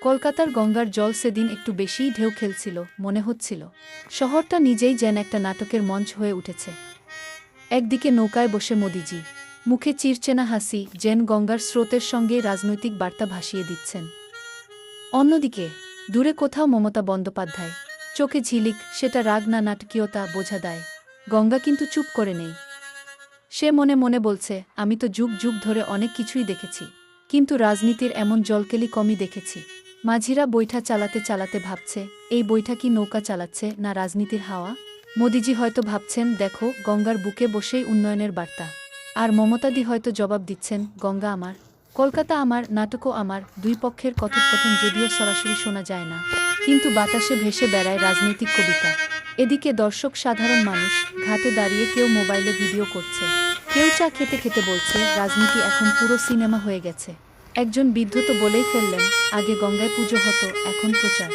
কলকাতার গঙ্গার জল সেদিন একটু বেশিই ঢেউ খেলছিল, মনে হচ্ছিল শহরটা নিজেই যেন একটা নাটকের মঞ্চ হয়ে উঠেছে। একদিকে নৌকায় বসে মোদিজি, মুখে চিরচেনা হাসি, যেন গঙ্গার স্রোতের সঙ্গে রাজনৈতিক বার্তা ভাসিয়ে দিচ্ছেন। অন্যদিকে দূরে কোথাও মমতা বন্দ্যোপাধ্যায়, চোখে ঝিলিক, সেটা রাগ না নাটকীয়তা বোঝা দেয়। গঙ্গা কিন্তু চুপ করে নেই। সে মনে মনে বলছে, আমি তো যুগ যুগ ধরে অনেক কিছুই দেখেছি, কিন্তু রাজনীতির এমন জলকেলি কমই দেখেছি। মাঝিরা বৈঠা চালাতে চালাতে ভাবছে, এই বৈঠা কি নৌকা চালাচ্ছে না রাজনীতির হাওয়া? মোদিজি হয়তো ভাবছেন, দেখো গঙ্গার বুকে বসেই উন্নয়নের বার্তা। আর মমতাদি হয়তো জবাব দিচ্ছেন, গঙ্গা আমার, কলকাতা আমার, নাটকও আমার। দুই পক্ষের কথোপকথন যদিও সরাসরি শোনা যায় না, কিন্তু বাতাসে ভেসে বেড়ায় রাজনৈতিক কবিতা। এদিকে দর্শক, সাধারণ মানুষ, ঘাটে দাঁড়িয়ে কেউ মোবাইলে ভিডিও করছে, কেউ চা খেতে খেতে বলছে, রাজনীতি এখন পুরো সিনেমা হয়ে গেছে। একজন বৃদ্ধ তো বলেই ফেললেন, আগে গঙ্গায় পুজো হতো, এখন প্রচার।